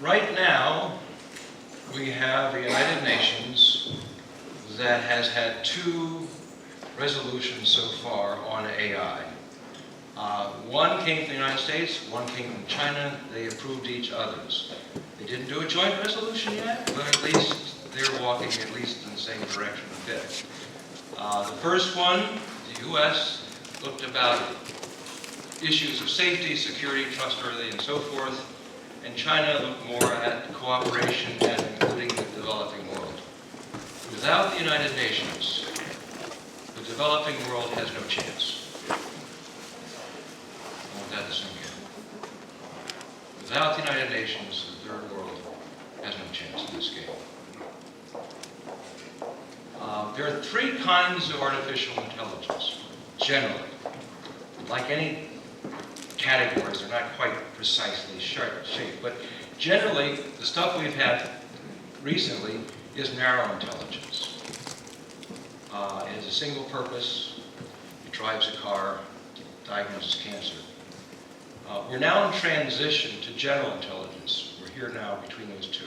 Right now, we have the United Nations that has had 2 resolutions so far on AI. One came from the United States, one came from China. They approved each other's. They didn't do a joint resolution yet, but at least they're walking at least in the same direction a bit. The first one, the U.S., looked about issues of safety, security, trustworthy, and so forth. And China looked more at cooperation and including the developing world. Without the United Nations, the developing world has no chance. I want that to sink in. Without the United Nations, the third world has no chance in this game. There are 3 kinds of artificial intelligence, generally. Like any categories, they're not quite precisely shaped, but generally, the stuff we've had recently is narrow intelligence. It has a single purpose. It drives a car, diagnoses cancer. We're now in transition to general intelligence. We're here now between those 2.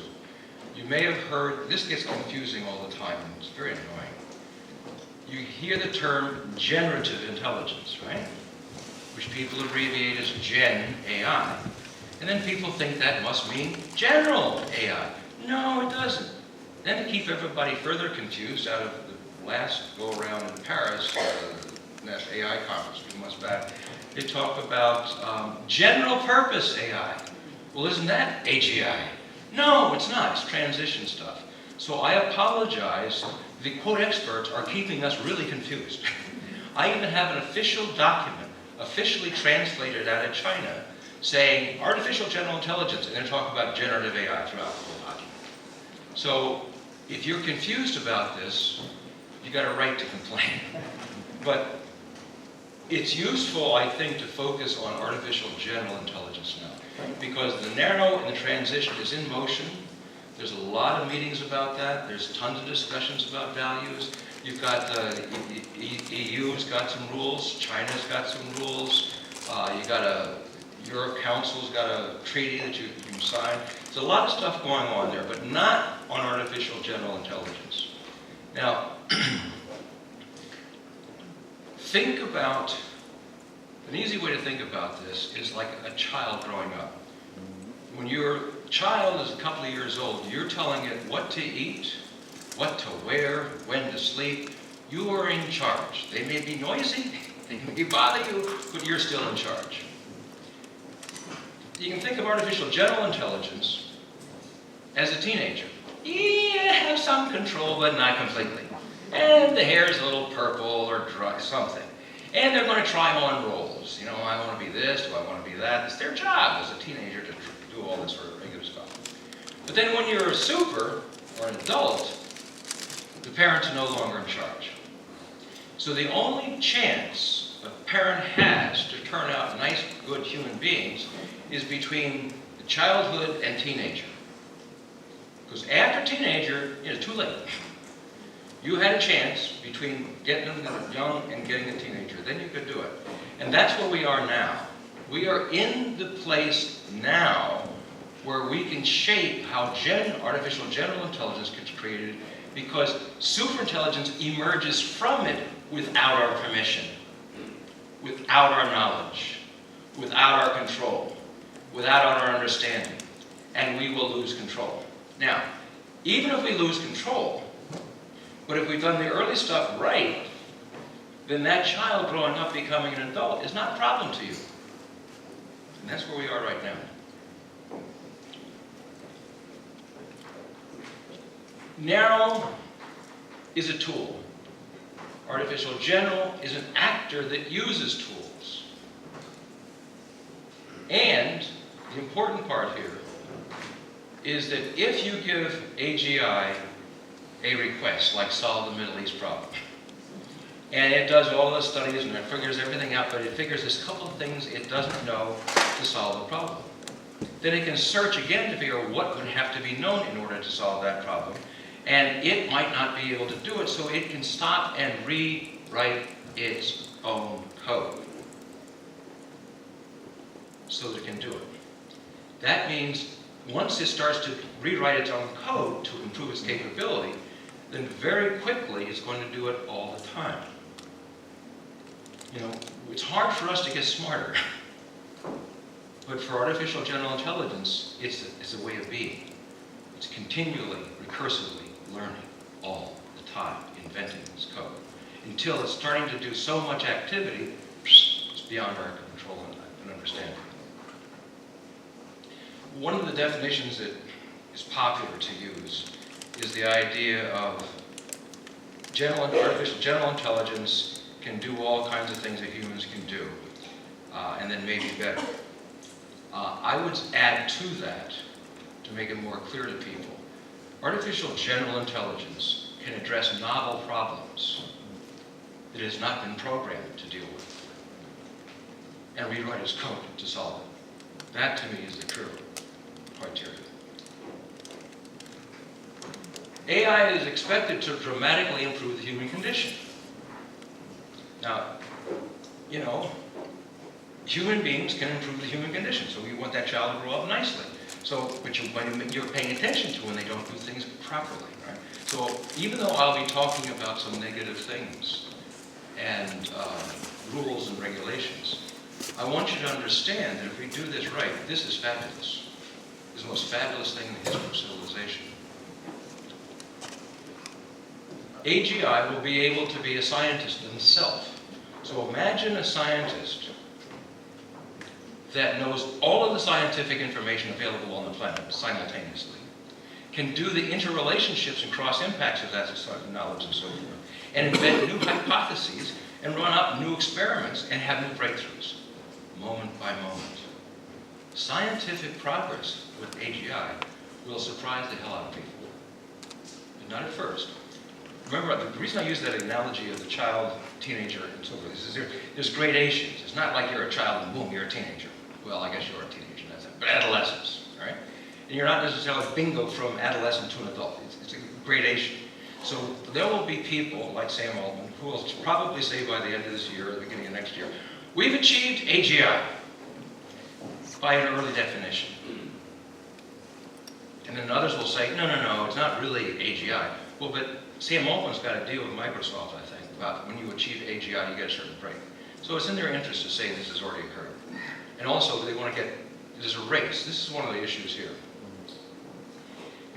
You may have heard, this gets confusing all the time, and it's very annoying. You hear the term generative intelligence, right? Which people abbreviate as Gen AI. And then people think that must mean general AI. No, it doesn't. Then to keep everybody further confused, out of the last go-around in Paris, that AI conference a few months back, they talk about general purpose AI. Well, isn't that AGI? No, it's not. It's transition stuff. So I apologize. The quote experts are keeping us really confused. I even have an official document, officially translated out of China, saying artificial general intelligence, and they're talking about generative AI throughout the whole document. So if you're confused about this, you got a right to complain. But it's useful, I think, to focus on artificial general intelligence now, because the narrow and the transition is in motion. There's a lot of meetings about that. There's tons of discussions about values. You've got the EU's got some rules. China's got some rules. You got a Europe Council's got a treaty that you can sign. There's a lot of stuff going on there, but not on artificial general intelligence. Now, think about, an easy way to think about this is like a child growing up. When your child is a couple of years old, you're telling it what to eat, what to wear, when to sleep. You are in charge. They may be noisy, they may bother you, but you're still in charge. You can think of artificial general intelligence as a teenager. Yeah, have some control, but not completely. And the hair is a little purple or dry, something. And they're going to try on roles. You know, I want to be this, do I want to be that? It's their job as a teenager to do all this sort of regular stuff. But then when you're a super or an adult, the parents are no longer in charge. So the only chance a parent has to turn out nice, good human beings is between the childhood and teenager. Because after teenager, it's too late. You had a chance between getting them young and getting a teenager. Then you could do it. And that's where we are now. We are in the place now where we can shape how artificial general intelligence gets created, because superintelligence emerges from it without our permission, without our knowledge, without our control, without our understanding, and we will lose control. Now, even if we lose control, but if we've done the early stuff right, then that child growing up becoming an adult is not a problem to you. And that's where we are right now. Narrow is a tool. Artificial general is an actor that uses tools. And the important part here is that if you give AGI a request, like solve the Middle East problem, and it does all the studies and it figures everything out, but it figures there's a couple of things it doesn't know to solve the problem. Then it can search again to figure out what would have to be known in order to solve that problem. And it might not be able to do it, so it can stop and rewrite its own code so that it can do it. That means once it starts to rewrite its own code to improve its capability, then very quickly it's going to do it all the time. You know, it's hard for us to get smarter. But for artificial general intelligence, it's a way of being. It's continually, recursively learning all the time, inventing its code, until it's starting to do so much activity, it's beyond our control and understanding. One of the definitions that is popular to use is the idea of artificial general intelligence can do all kinds of things that humans can do, and then maybe better. I would add to that, to make it more clear to people, artificial general intelligence can address novel problems that it has not been programmed to deal with, and rewrite its code to solve it. That, to me, is the true criteria. AI is expected to dramatically improve the human condition. Now, you know, human beings can improve the human condition, so we want that child to grow up nicely. So, but you're paying attention to when they don't do things properly, right? So, even though I'll be talking about some negative things and rules and regulations, I want you to understand that if we do this right, this is fabulous. This is the most fabulous thing in the history of civilization. AGI will be able to be a scientist himself. So imagine a scientist that knows all of the scientific information available on the planet simultaneously, can do the interrelationships and cross-impacts of that knowledge and so forth, and invent new hypotheses, and run up new experiments, and have new breakthroughs, moment by moment. Scientific progress with AGI will surprise the hell out of people, but not at first. Remember, the reason I use that analogy of the child, teenager, and so forth is there's gradations. It's not like you're a child and boom, you're a teenager. Well, I guess you're a teenager, that's it. But adolescence, all right? And you're not necessarily bingo from adolescent to an adult. It's a gradation. So there will be people like Sam Altman who will probably say by the end of this year or the beginning of next year, we've achieved AGI by an early definition. And then others will say, no, it's not really AGI. Well, but Sam Altman's got a deal with Microsoft, I think, about when you achieve AGI, you get a certain break. So it's in their interest to say this has already occurred. And also, they want to get, there's a race. This is one of the issues here.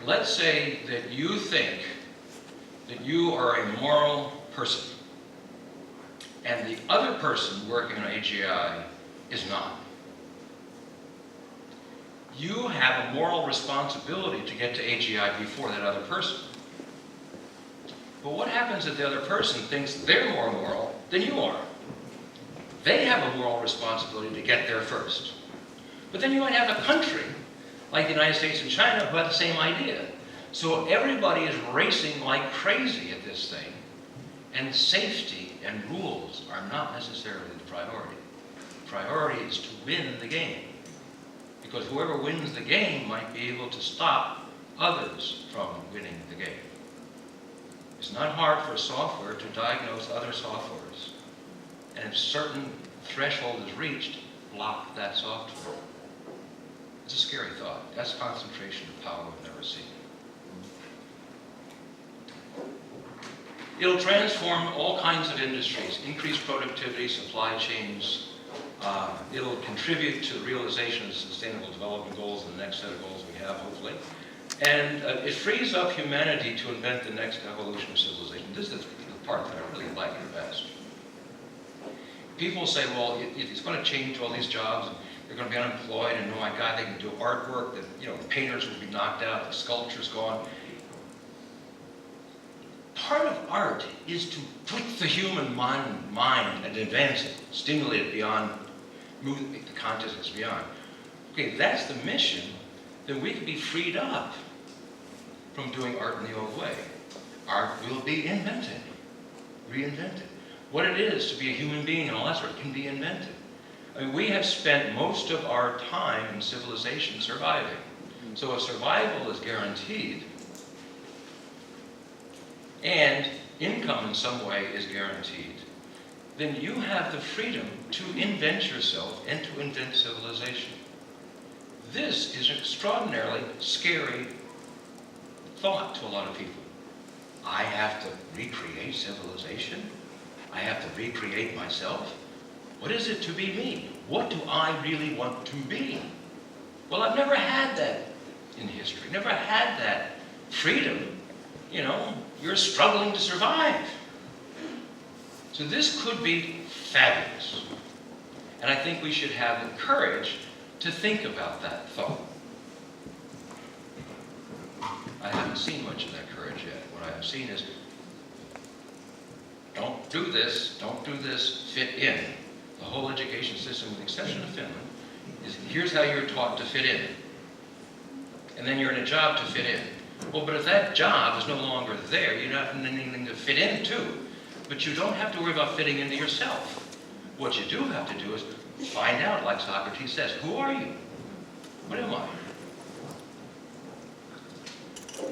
Let's say that you think that you are a moral person, and the other person working on AGI is not. You have a moral responsibility to get to AGI before that other person. But what happens if the other person thinks they're more moral than you are? They have a moral responsibility to get there first. But then you might have a country, like the United States and China, who have the same idea. So everybody is racing like crazy at this thing, and safety and rules are not necessarily the priority. The priority is to win the game, because whoever wins the game might be able to stop others from winning the game. It's not hard for software to diagnose other softwares, and if certain threshold is reached, block that software. It's a scary thought. That's concentration of power we've never seen. It'll transform all kinds of industries, increase productivity, supply chains. It'll contribute to the realization of the Sustainable Development Goals and the next set of goals we have, hopefully. And it frees up humanity to invent the next evolution of civilization. This is the part that I really like the best. People say, well, it's going to change all these jobs, and they're going to be unemployed, and oh my God, they can do artwork, that, you know, the painters will be knocked out, the sculpture's gone. Part of art is to put the human mind and advance it, stimulate it beyond, move the consciousness beyond. Okay, that's the mission. Then we can be freed up from doing art in the old way. Art will be invented, reinvented. What it is to be a human being and all that sort of can be invented. I mean, we have spent most of our time in civilization surviving. So if survival is guaranteed, and income in some way is guaranteed, then you have the freedom to invent yourself and to invent civilization. this is an extraordinarily scary thought to a lot of people. I have to recreate civilization? I have to recreate myself? What is it to be me? What do I really want to be? Well, I've never had that in history, never had that freedom. You know, you're struggling to survive. So this could be fabulous. And I think we should have the courage to think about that thought. I haven't seen much of that courage yet. What I have seen is, don't do this, fit in. The whole education system, with the exception of Finland, is here's how you're taught to fit in. And then you're in a job to fit in. Well, but if that job is no longer there, you're not in anything to fit into. But you don't have to worry about fitting into yourself. What you do have to do is find out, like Socrates says, who are you? What am I?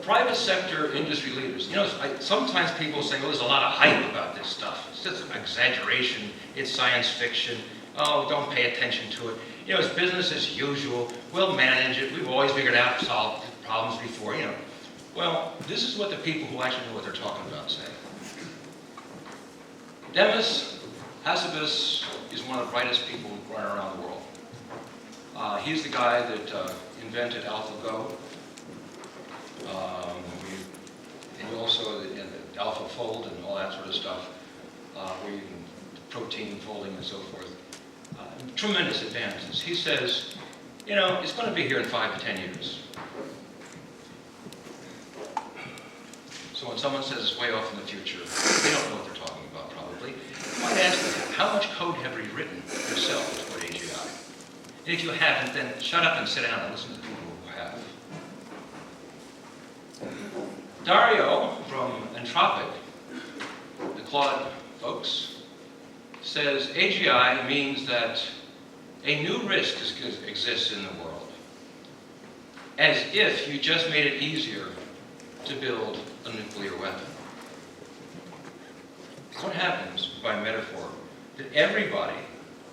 Private sector industry leaders. You know, sometimes people say, well, there's a lot of hype about this stuff. It's just an exaggeration. It's science fiction. Oh, don't pay attention to it. You know, it's business as usual. We'll manage it. We've always figured out to solve problems before, you know. Well, this is what the people who actually know what they're talking about say. Demis Hassabis is one of the brightest people running around the world. He's the guy that invented AlphaGo. And also the AlphaFold and all that sort of stuff, where you can protein folding and so forth. Tremendous advances. He says, you know, it's going to be here in 5 to 10 years. So when someone says it's way off in the future, they don't know what they're talking about, probably. You might ask them, how much code have you written yourself to put AGI? And if you haven't, then shut up and sit down and listen to the people who have. Dario from Anthropic, the Claude folks, says AGI means that a new risk exists in the world, as if you just made it easier to build a nuclear weapon. What happens, by metaphor, that everybody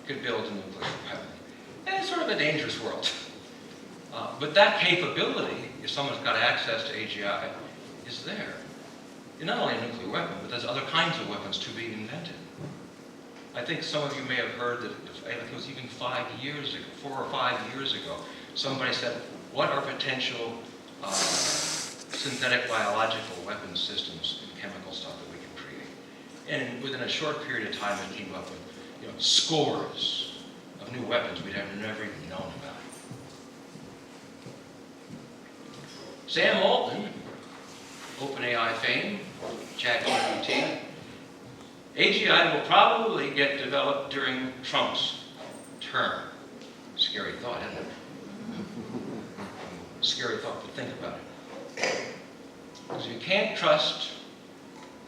could build a nuclear weapon? And it's sort of a dangerous world. But that capability, if someone's got access to AGI, is there. And not only a nuclear weapon, but there's other kinds of weapons to be invented. I think some of you may have heard that, I think it was even 4 or 5 years ago, somebody said, what are potential synthetic biological weapon systems and chemical stuff that we can create? And within a short period of time, it came up with, you know, scores of new weapons we'd have never even known about. Sam Altman, OpenAI fame, ChatGPT, AGI will probably get developed during Trump's term. Scary thought, isn't it? Scary thought, but think about it. Because if you can't trust,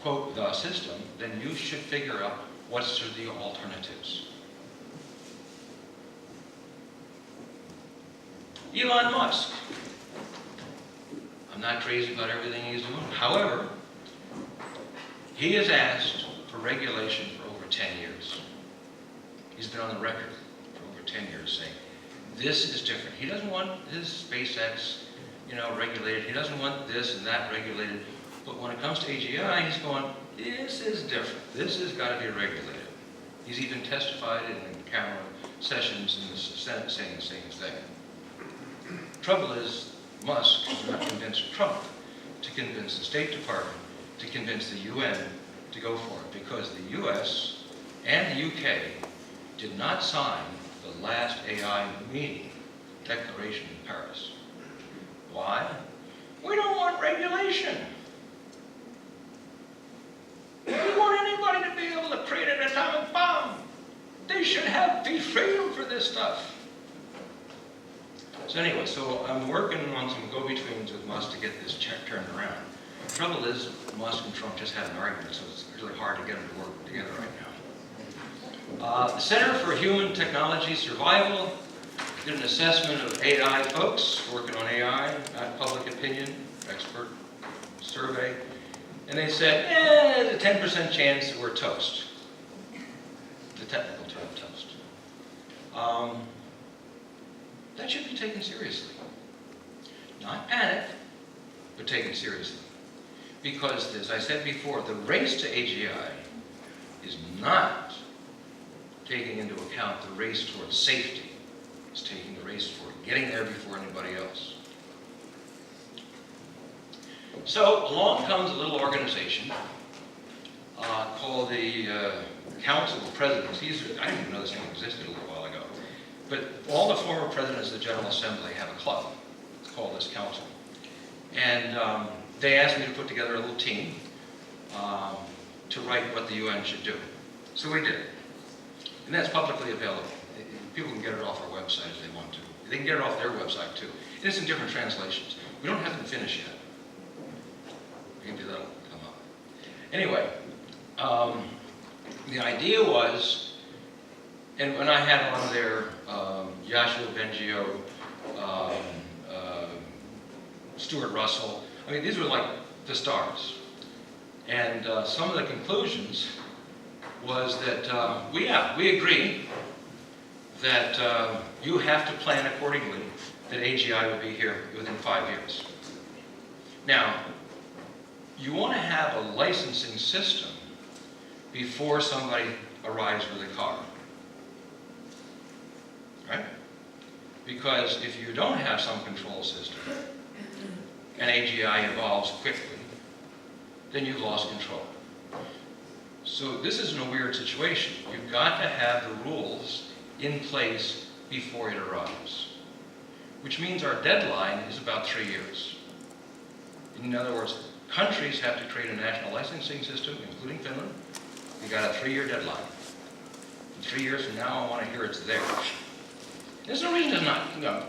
quote, the system, then you should figure out what's the alternatives. Elon Musk. I'm not crazy about everything he's doing. However, he has asked for regulation for over 10 years. He's been on the record for over 10 years saying, this is different. He doesn't want his SpaceX, you know, regulated. He doesn't want this and that regulated. But when it comes to AGI, he's going, this is different. This has got to be regulated. He's even testified in camera sessions in the Senate saying the same thing. Trouble is, Musk has not convinced Trump to convince the State Department, to convince the UN to go for it, because the US and the UK did not sign the last AI meeting declaration in Paris. Why? We don't want regulation. We want anybody to be able to create an atomic bomb. They should be freedom for this stuff. So anyway, so I'm working on some go-betweens with Musk to get this turned around. The trouble is, Musk and Trump just had an argument, so it's really hard to get them to work together right now. The Center for Human Technology Survival did an assessment of AI folks working on AI, not public opinion, expert survey, and they said, there's a 10% chance that we're toast. The technical term toast. that should be taken seriously. Not panicked, but taken seriously. Because, as I said before, the race to AGI is not taking into account the race towards safety. It's taking the race for getting there before anybody else. So along comes a little organization called the Council of Presidents. I didn't even know this thing existed a little while ago. But all the former presidents of the General Assembly have a club. It's called this council. And they asked me to put together a little team to write what the UN should do. So we did. And that's publicly available. People can get it off our website if they want to. They can get it off their website too. And it's in different translations. We don't have them finished yet. Maybe that'll come up. Anyway, the idea was, and when I had on there Yashua Bengio, Stuart Russell, I mean, these were like the stars. And some of the conclusions was that, we agree that you have to plan accordingly that AGI would be here within 5 years. Now, you want to have a licensing system before somebody arrives with a car. Right? Because if you don't have some control system, and AGI evolves quickly, then you've lost control. So this isn't a weird situation. You've got to have the rules in place before it arrives. Which means our deadline is about 3 years. In other words, countries have to create a national licensing system, including Finland. We've got a 3-year deadline. In 3 years from now, I want to hear it's there. There's no reason to not,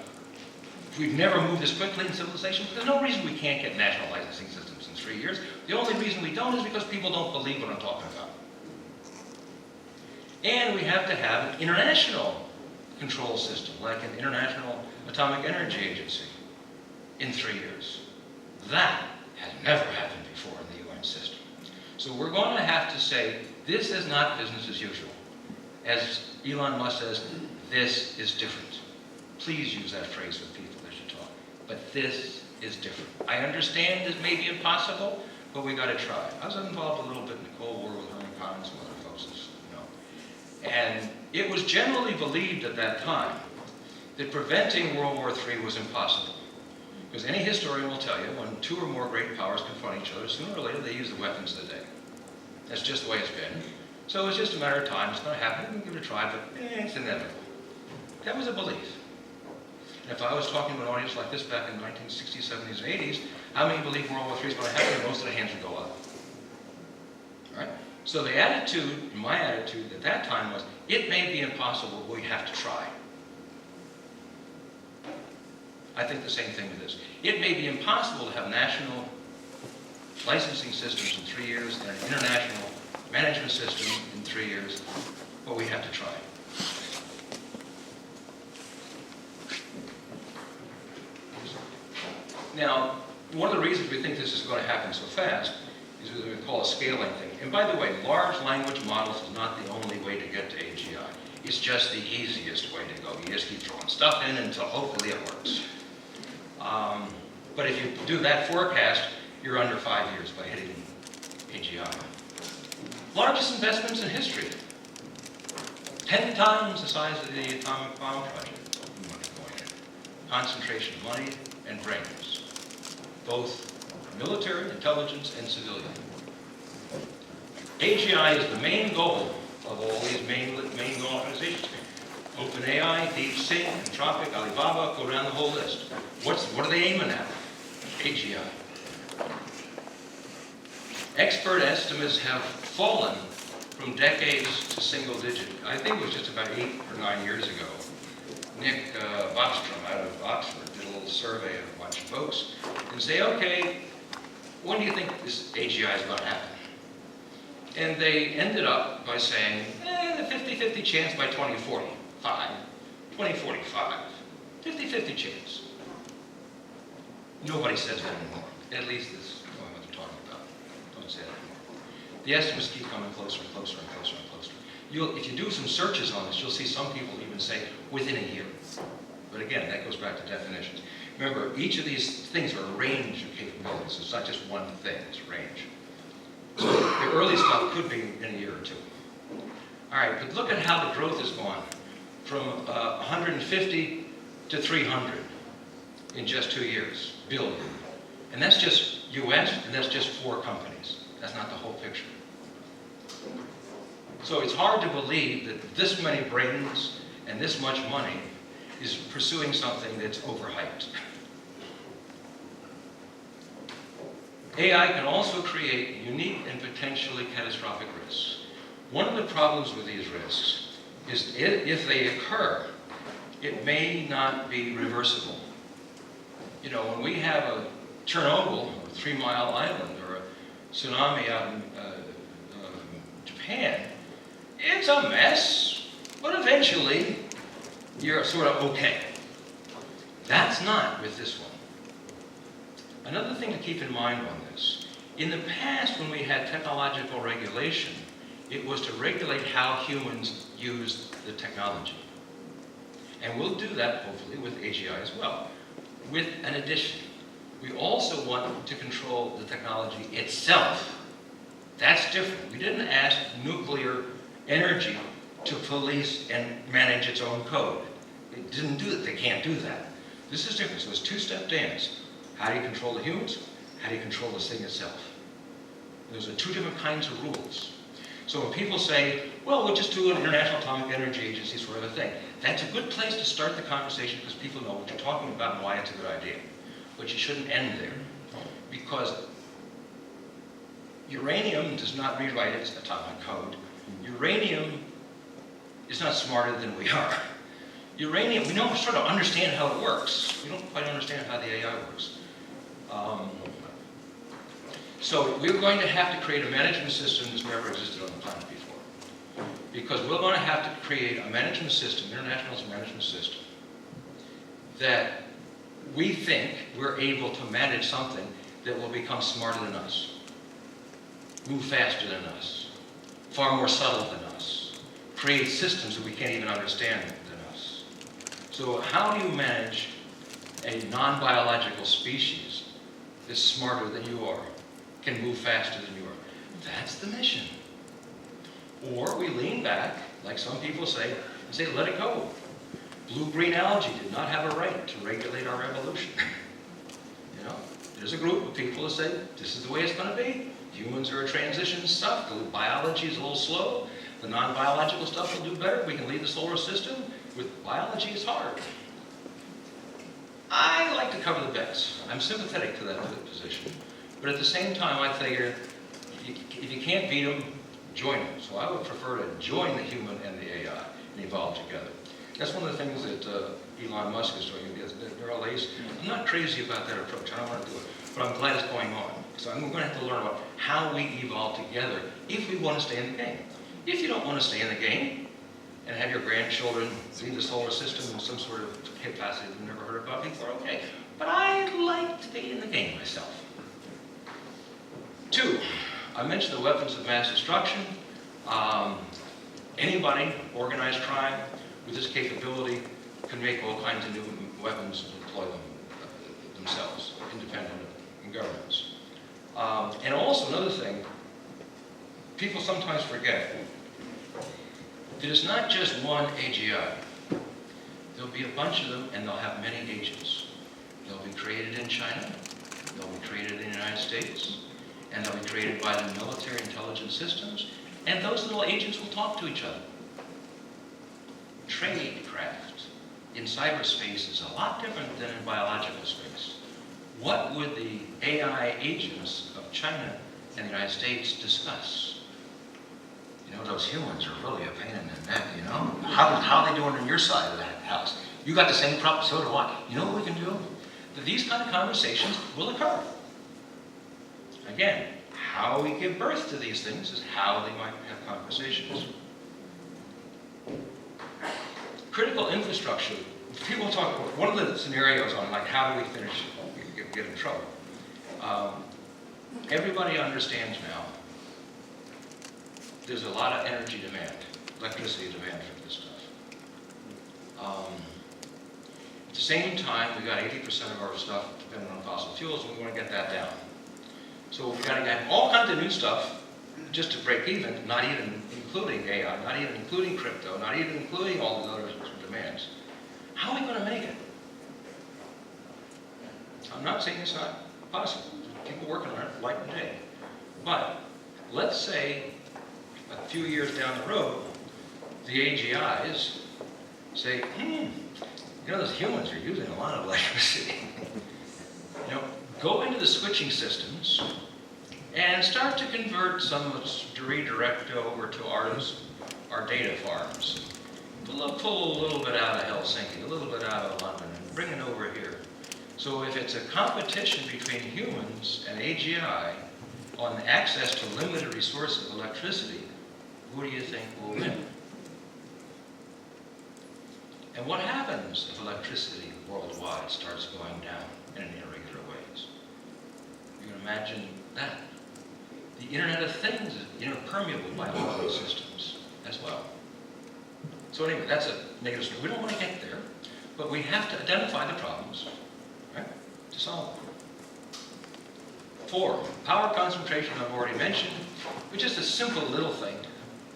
we've never moved this quickly in civilization. There's no reason we can't get national licensing systems in 3 years. The only reason we don't is because people don't believe what I'm talking about. And we have to have an international control system, like an International Atomic Energy Agency, in 3 years. That has never happened before in the UN system. So we're going to have to say, this is not business as usual. As Elon Musk says, this is different. Please use that phrase with people as you talk. But this is different. I understand this may be impossible, but we got to try. I was involved a little bit in the Cold War with Herman Kahn and some other folks, as you know. And it was generally believed at that time that preventing World War III was impossible. Because any historian will tell you, when 2 or more great powers confront each other, sooner or later they use the weapons of the day. That's just the way it's been. So it's just a matter of time. It's going to happen. We'll give it a try, but it's inevitable. That was a belief. And if I was talking to an audience like this back in the 1960s, 70s, and 80s, how many believe World War III is going to happen? And most of the hands would go up. All right? So the attitude, my attitude at that time was, it may be impossible, but we have to try. I think the same thing with this. It may be impossible to have national licensing systems in 3 years and an international management system in 3 years, but we have to try. Now, one of the reasons we think this is going to happen so fast is what we call a scaling thing. And by the way, large language models is not the only way to get to AGI. It's just the easiest way to go. You just keep throwing stuff in until hopefully it works. But if you do that forecast, you're under 5 years by hitting AGI. Largest investments in history. 10 times the size of the atomic bomb project. Money going in. Concentration of money and brains. Both military, intelligence, and civilian. AGI is the main goal of all these main goal organizations. OpenAI, DeepSeek, Anthropic, Alibaba, go down the whole list. What are they aiming at? AGI. Expert estimates have fallen from decades to single digit. I think it was just about 8 or 9 years ago. Nick Bostrom out of Oxford did a little survey of a bunch of folks and say, okay, when do you think this AGI is going to happen? And they ended up by saying, the 50-50 chance by 2045. 2045. 50-50 chance. Nobody says that anymore. At least this knowing what they're talking about. Don't say that anymore. The estimates keep coming closer and closer and closer and closer. If you do some searches on this, you'll see some people even say within a year. But again, that goes back to definitions. Remember, each of these things are a range of capabilities. It's not just one thing, it's a range. So the early stuff could be in a year or two. All right, but look at how the growth has gone from 150 to 300 in just 2 years, billion. And that's just US, and that's just 4 companies. That's not the whole picture. So it's hard to believe that this many brains and this much money is pursuing something that's overhyped. AI can also create unique and potentially catastrophic risks. One of the problems with these risks is if they occur, it may not be reversible. You know, when we have a Chernobyl, or 3 Mile Island, or a tsunami out in Japan, it's a mess, but eventually you're sort of okay. That's not with this one. Another thing to keep in mind on this, in the past when we had technological regulation, it was to regulate how humans use the technology. And we'll do that, hopefully, with AGI as well, with an addition. We also want to control the technology itself. That's different. We didn't ask nuclear energy to police and manage its own code. They didn't do it. They can't do that. This is different. So it's a two-step dance. How do you control the humans? How do you control the thing itself? Those are 2 different kinds of rules. So when people say, well, we'll just do an International Atomic Energy Agency sort of a thing, that's a good place to start the conversation because people know what you're talking about and why it's a good idea. But you shouldn't end there. Because uranium does not rewrite its atomic code. Uranium is not smarter than we are. Uranium, we don't sort of understand how it works. We don't quite understand how the AI works. So we're going to have to create a management system that's never existed on the planet before. Because we're going to have to create a management system, international management system, that we think we're able to manage something that will become smarter than us, move faster than us, far more subtle than us, create systems that we can't even understand than us. So how do you manage a non-biological species that's smarter than you are, can move faster than you are? That's the mission. Or we lean back, like some people say, and say, let it go. Blue-green algae did not have a right to regulate our evolution. You know, there's a group of people that say, this is the way it's going to be. Humans are a transition stuff. The biology is a little slow. The non-biological stuff will do better. We can lead the solar system. With biology, it's hard. I like to cover the bets. I'm sympathetic to that position. But at the same time, I figure, if you can't beat them, join them. So I would prefer to join the human and the AI and evolve together. That's one of the things that Elon Musk is doing. They're all ace. I'm not crazy about that approach. I don't want to do it. But I'm glad it's going on. So I'm going to have to learn about how we evolve together if we want to stay in the game. If you don't want to stay in the game and have your grandchildren lead the solar system in some sort of capacity you've never heard about before, okay. But I like to be in the game myself. 2, I mentioned the weapons of mass destruction. Anybody, organized crime, with this capability can make all kinds of new weapons and deploy them themselves, independent of governments. And also another thing, people sometimes forget that it's not just one AGI. There'll be a bunch of them and they'll have many agents. They'll be created in China, they'll be created in the United States, and they'll be created by the military intelligence systems, and those little agents will talk to each other. Tradecraft in cyberspace is a lot different than in biological space. What would the AI agents of China and the United States discuss? You know, those humans are really a pain in the neck, you know? How are they doing on your side of that house? You got the same problem, so do I. You know what we can do? These kind of conversations will occur. Again, how we give birth to these things is how they might have conversations. Critical infrastructure. People talk about one of the scenarios on like how do we finish, get in trouble. Everybody understands now there's a lot of energy demand, electricity demand for this stuff. At the same time, we got 80% of our stuff depending on fossil fuels, and we want to get that down. So we've got to get all kinds of new stuff just to break even, not even including AI, not even including crypto, not even including all the other demands. How are we going to make it? I'm not saying it's not possible. People working on it light and day. But let's say a few years down the road, the AGIs say, you know, those humans are using a lot of electricity. You know, go into the switching systems and start to convert some of its redirect over to our data farms. Pull a little bit out of Helsinki, a little bit out of London, and bring it over here. So if it's a competition between humans and AGI on access to limited resources of electricity, who do you think will win? And what happens if electricity worldwide starts going down in irregular ways? You can imagine that. The Internet of Things is permeable by all these systems as well. So anyway, that's a negative story. We don't want to get there, but we have to identify the problems, right, to solve them. 4, power concentration I've already mentioned, which is a simple little thing.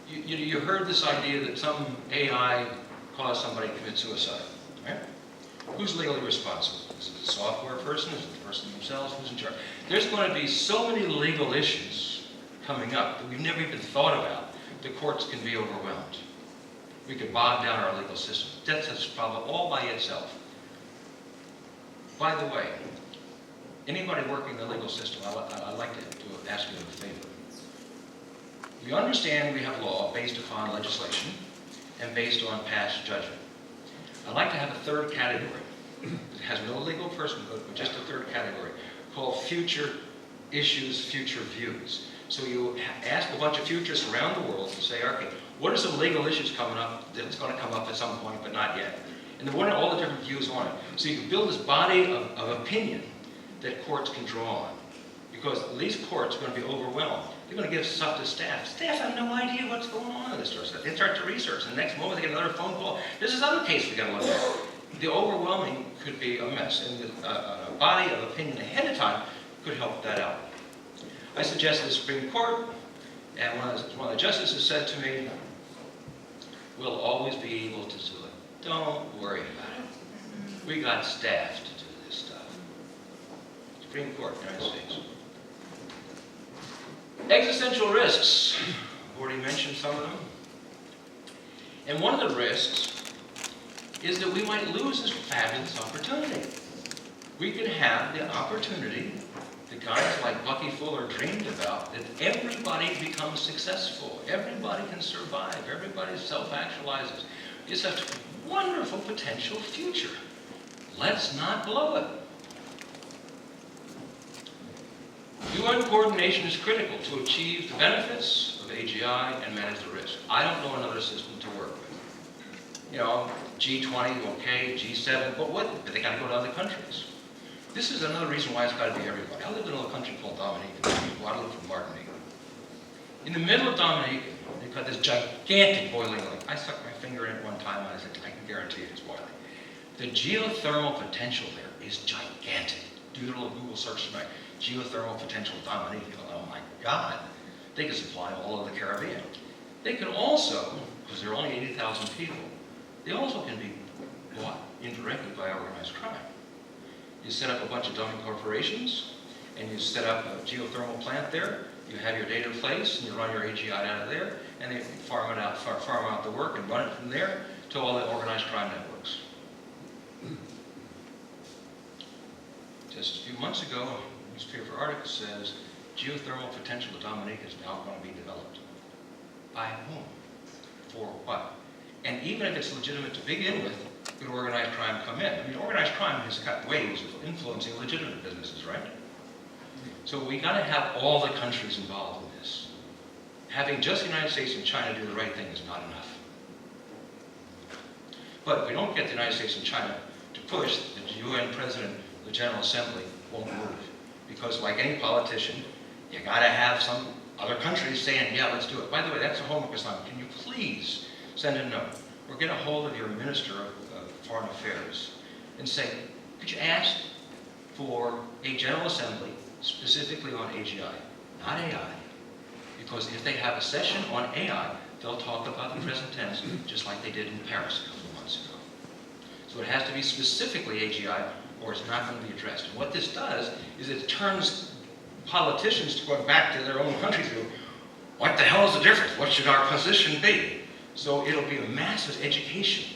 You heard this idea that some AI caused somebody to commit suicide, right? Who's legally responsible? Is it the software person? Is it the person themselves? Who's in charge? There's going to be so many legal issues coming up that we've never even thought about. The courts can be overwhelmed. We could bog down our legal system. That's a problem all by itself. By the way, anybody working in the legal system, I'd like to ask you a favor. You understand we have law based upon legislation and based on past judgment. I'd like to have a third category that has no legal personhood, but just a third category called future issues, future views. So you ask a bunch of futurists around the world and say, okay, what are some legal issues coming up that's going to come up at some point, but not yet? And then what are all the different views on it? So you can build this body of opinion that courts can draw on. Because these courts are going to be overwhelmed. They're going to give stuff to staff. Staff have no idea what's going on in this sort of stuff. They start to research, and the next moment they get another phone call. There's this other case we got to look at. The overwhelming could be a mess, and a body of opinion ahead of time could help that out. I suggested the Supreme Court, and one of the justices said to me, we'll always be able to do it. Don't worry about it. We got staff to do this stuff. Supreme Court, United States. Existential risks. I've already mentioned some of them. And one of the risks is that we might lose this fabulous opportunity. We can have the opportunity that guys like Bucky Fuller dreamed about, that everybody becomes successful, everybody can survive, everybody self-actualizes. It's a wonderful potential future. Let's not blow it. UN coordination is critical to achieve the benefits of AGI and manage the risk. I don't know another system to work with. You know, G20, okay, G7, but they got to go to other countries. This is another reason why it's got to be everybody. I lived in a little country called Dominica, Guadeloupe and Martinique. In the middle of Dominica, they've got this gigantic boiling lake. I stuck my finger in it one time and I said, I can guarantee it's boiling. The geothermal potential there is gigantic. Do a little Google search tonight. Geothermal potential Dominica. Oh my God. They could supply all of the Caribbean. They could also, because there are only 80,000 people, they also can be bought indirectly by organized crime. You set up a bunch of dummy corporations, and you set up a geothermal plant there. You have your data in place, and you run your AGI out of there, and they farm out the work and run it from there to all the organized crime networks. Just a few months ago, a newspaper article says geothermal potential of Dominica is now going to be developed. By whom? For what? And even if it's legitimate to begin with, could organized crime come in? I mean, organized crime has got ways of influencing legitimate businesses, right? So we got to have all the countries involved in this. Having just the United States and China do the right thing is not enough. But if we don't get the United States and China to push, the UN President, the General Assembly won't move. Because like any politician, you got to have some other countries saying, yeah, let's do it. By the way, that's a homework assignment. Can you please send a note or get a hold of your Minister of Foreign Affairs and say, could you ask for a General Assembly specifically on AGI, not AI? Because if they have a session on AI, they'll talk about the present tense just like they did in Paris a couple of months ago. So it has to be specifically AGI or it's not going to be addressed. And what this does is it turns politicians to go back to their own countries and go, what the hell is the difference? What should our position be? So it'll be a massive education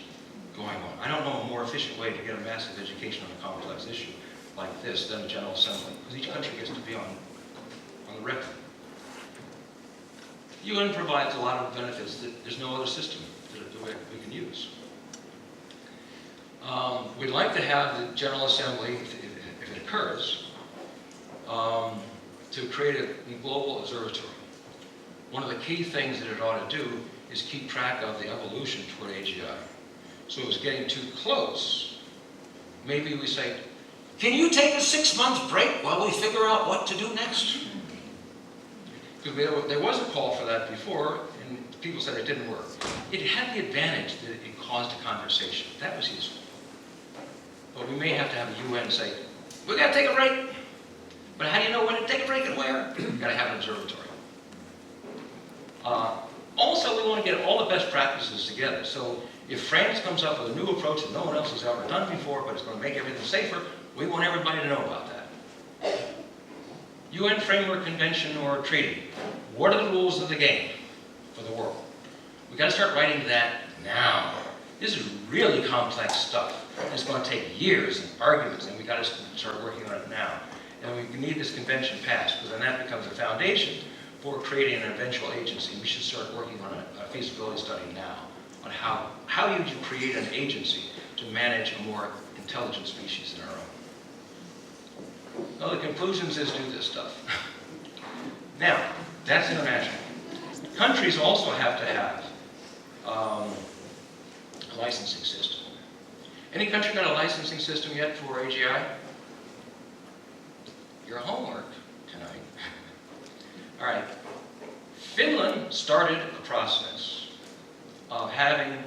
going on. I don't know a more efficient way to get a massive education on a complex issue like this than the General Assembly, because each country gets to be on the record. UN provides a lot of benefits that there's no other system that we can use. We'd like to have the General Assembly, if it occurs, to create a global observatory. One of the key things that it ought to do is keep track of the evolution toward AGI. So if it's getting too close, maybe we say, can you take a 6-month break while we figure out what to do next? Because there was a call for that before, and people said it didn't work. It had the advantage that it caused a conversation. That was useful. But we may have to have the UN say, we got to take a break. But how do you know when to take a break and where? You've got to have an observatory. Also, we want to get all the best practices together. So if France comes up with a new approach that no one else has ever done before, but it's going to make everything safer, we want everybody to know about that. UN Framework Convention or Treaty. What are the rules of the game for the world? We've got to start writing that now. This is really complex stuff. It's going to take years and arguments, and we've got to start working on it now. And we need this convention passed, because then that becomes a foundation for creating an eventual agency. We should start working on a feasibility study now on how would you create an agency to manage a more intelligent species than our own. Well, the conclusions is do this stuff. Now, that's international. Countries also have to have a licensing system. Any country got a licensing system yet for AGI? Your homework tonight. All right. Finland started a process of having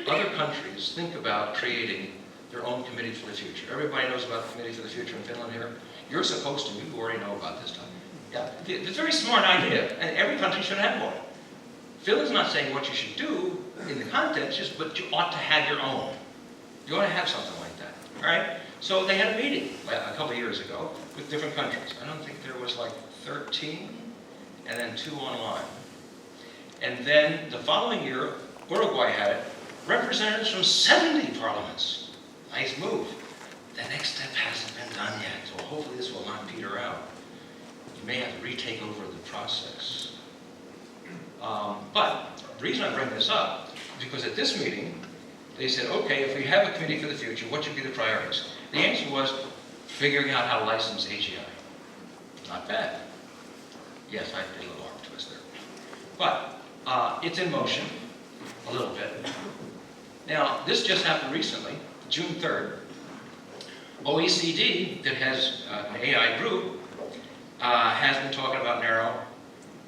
other countries think about creating their own committee for the future. Everybody knows about the Committee for the Future in Finland here. You're supposed to. You already know about this stuff. Yeah, it's a very smart idea, and every country should have one. Finland's not saying what you should do in the content, just but you ought to have your own. You ought to have something like that. All right? So they had a meeting a couple of years ago with different countries. I don't think there was like 13, and then 2 online. And then the following year, Uruguay had it. Representatives from 70 parliaments. Nice move. The next step hasn't been done yet, so hopefully this will not peter out. You may have to retake over the process. But the reason I bring this up is because at this meeting, they said, okay, if we have a committee for the future, what should be the priorities? The answer was figuring out how to license AGI. Not bad. Yes, I did a little arm twist there. But it's in motion a little bit. Now, this just happened recently, June 3rd. OECD, that has an AI group, has been talking about narrow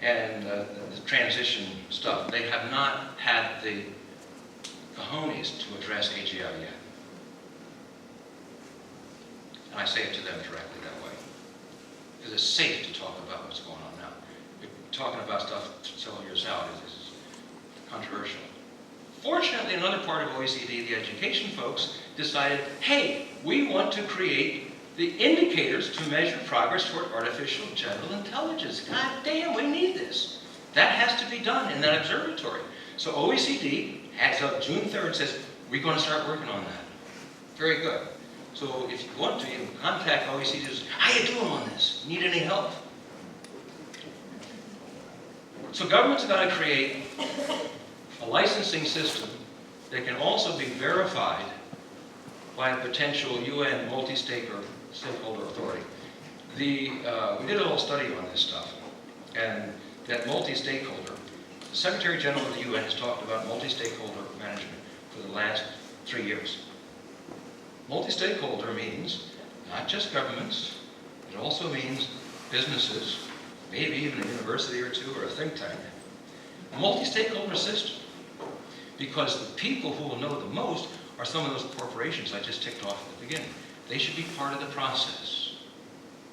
and the transition stuff. They have not had the cojones to address AGI yet. And I say it to them directly that way. Because it's safe to talk about what's going on now. But talking about stuff several years out is controversial. Fortunately, another part of OECD, the education folks, decided, hey, we want to create the indicators to measure progress toward artificial general intelligence. God damn, we need this. That has to be done in that observatory. So OECD, as of June 3rd, says, we're going to start working on that. Very good. So if you want to, you can contact OECD and say, how you doing on this? Need any help? So governments have got to create a licensing system that can also be verified by a potential UN multi-stakeholder authority. We did a little study on this stuff, and that multi-stakeholder, the Secretary General of the UN has talked about multi-stakeholder management for the last 3 years. Multi-stakeholder means not just governments, it also means businesses, maybe even a university or two or a think tank. A multi-stakeholder system, because the people who will know the most are some of those corporations I just ticked off at the beginning. They should be part of the process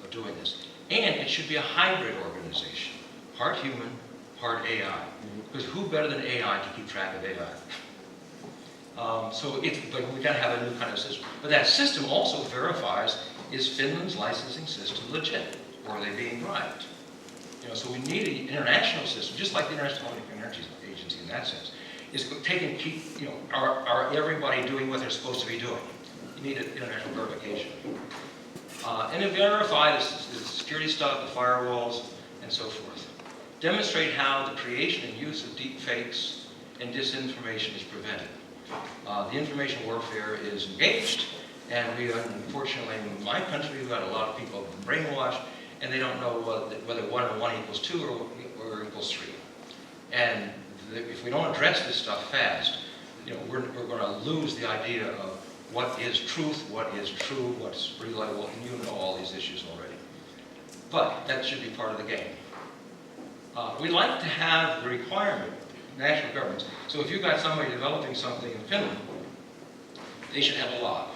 of doing this. And it should be a hybrid organization, part human, part AI. Because who better than AI to keep track of AI? But we got to have a new kind of system. But that system also verifies, is Finland's licensing system legit? Or are they being bribed? So we need an international system, just like the International Energy Agency in that sense. Is taking, are everybody doing what they're supposed to be doing? You need an international verification. And then verify the security stuff, the firewalls, and so forth. Demonstrate how the creation and use of deep fakes and disinformation is prevented. The information warfare is engaged, and we, unfortunately, in my country, we've got a lot of people brainwashed, and they don't know whether 1 and 1 equals 2 or equals 3. And if we don't address this stuff fast, we're going to lose the idea of what is truth, what is true, what's reliable, and you know all these issues already. But that should be part of the game. We like to have the requirement, national governments. So if you've got somebody developing something in Finland, they should have a log.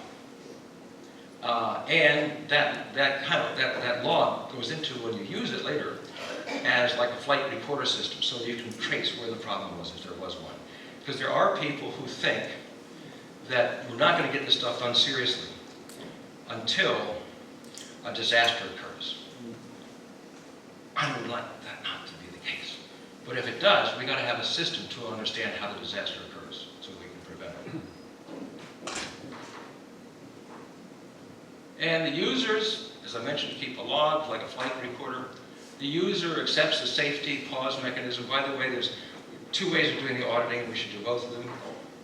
And that log goes into, when you use it later, as like a flight recorder system, so you can trace where the problem was, if there was one. Because there are people who think that we're not going to get this stuff done seriously until a disaster occurs. I would like that not to be the case. But if it does, we've got to have a system to understand how the disaster occurs so we can prevent it. And the users, as I mentioned, keep a log like a flight recorder. The user accepts the safety pause mechanism. By the way, there's 2 ways of doing the auditing. We should do both of them.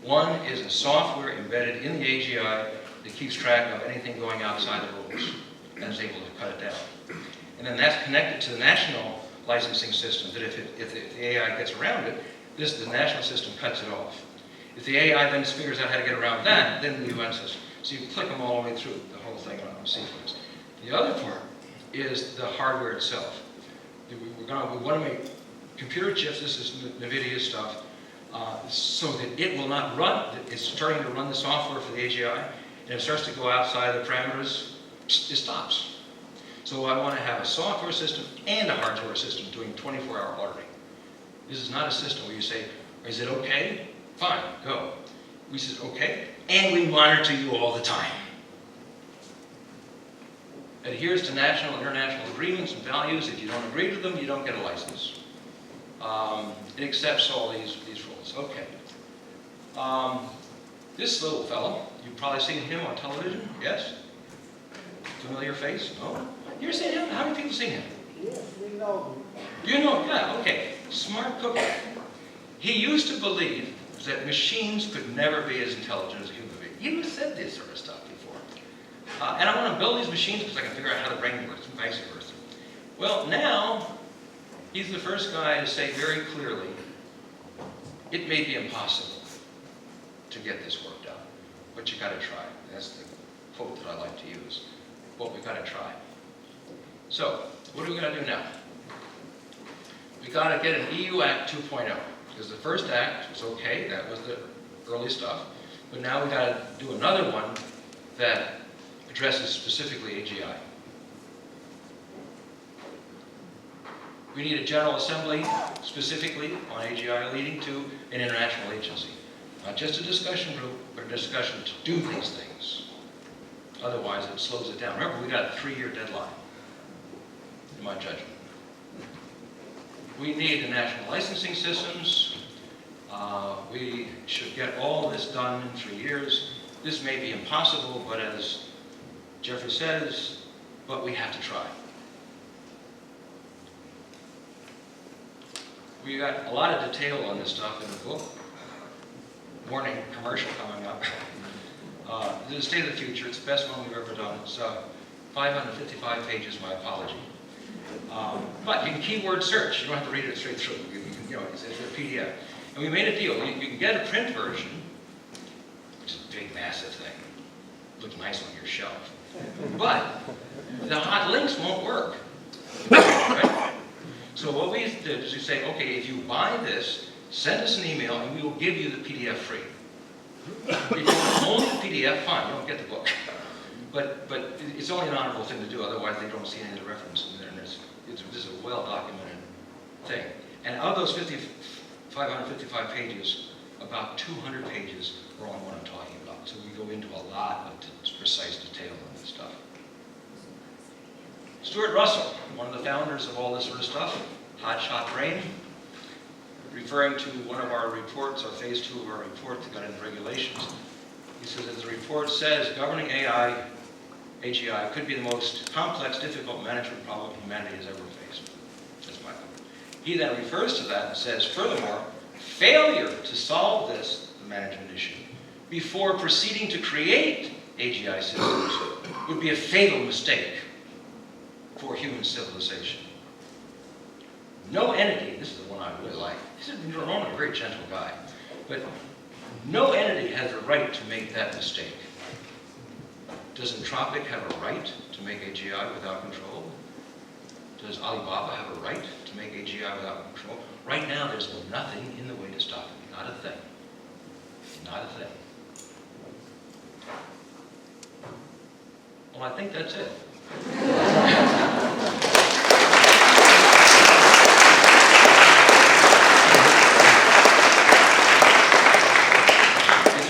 One is a software embedded in the AGI that keeps track of anything going outside the rules and is able to cut it down. And then that's connected to the national licensing system, that if the AI gets around it, the national system cuts it off. If the AI then figures out how to get around that, then the UN system. So you click them all the way through the whole thing on sequence. The other part is the hardware itself. We want to make computer chips, this is NVIDIA stuff, so that it will not run, it's starting to run the software for the AGI, and it starts to go outside the parameters, it stops. So I want to have a software system and a hardware system doing 24-hour auditing. This is not a system where you say, is it okay? Fine, go. We said, okay, and we monitor you all the time. Adheres to national and international agreements and values. If you don't agree to them, you don't get a license. It accepts all these rules. Okay. This little fellow, you've probably seen him on television, yes? Familiar face? No? You ever seen him? How many people seen him? Yes, we know. You know, yeah, okay. Smart cookie. He used to believe that machines could never be as intelligent as a human being. You said this sort of stuff before. And I want to build these machines because I can figure out how the brain works and vice versa. Well, now, he's the first guy to say very clearly, it may be impossible to get this worked out, but you got to try. That's the quote that I like to use. But we got to try. So, what are we going to do now? We got to get an EU Act 2.0. Because the first act was okay, that was the early stuff. But now we got to do another one that addresses specifically AGI. We need a General Assembly specifically on AGI leading to an international agency. Not just a discussion group, but a discussion to do these things. Otherwise, it slows it down. Remember, we got a 3-year deadline, in my judgment. We need the national licensing systems. We should get all this done in 3 years. This may be impossible, but as Jeffrey says, but we have to try. We got a lot of detail on this stuff in the book. Warning, commercial coming up. The State of the Future, it's the best one we've ever done. It's 555 pages, my apology. But you can keyword search. You don't have to read it straight through. It's a PDF. And we made a deal. You can get a print version, which is a big, massive thing. Looks nice on your shelf. But the hot links won't work. Right? So what we did is we say, okay, if you buy this, send us an email and we will give you the PDF free. If you want only the PDF, fine, you don't get the book. But it's only an honorable thing to do, otherwise they don't see any of the references in there. And this is a well-documented thing. And of those 555 pages, about 200 pages are on what I'm talking about. So we go into a lot of precise detail on this stuff. Stuart Russell, one of the founders of all this sort of stuff, hotshot brain, referring to one of our reports, our phase 2 of our report that got into regulations. He says, as the report says, governing AGI could be the most complex, difficult management problem humanity has ever faced. That's my point. He then refers to that and says, furthermore, failure to solve this, the management issue, before proceeding to create AGI systems would be a fatal mistake for human civilization. No entity, this is the one I really like, Jerome is a very gentle guy, but no entity has a right to make that mistake. Does Entropic have a right to make AGI without control? Does Alibaba have a right to make AGI without control? Right now, there's nothing in the way to stop it. Not a thing. Not a thing. Well, I think that's it.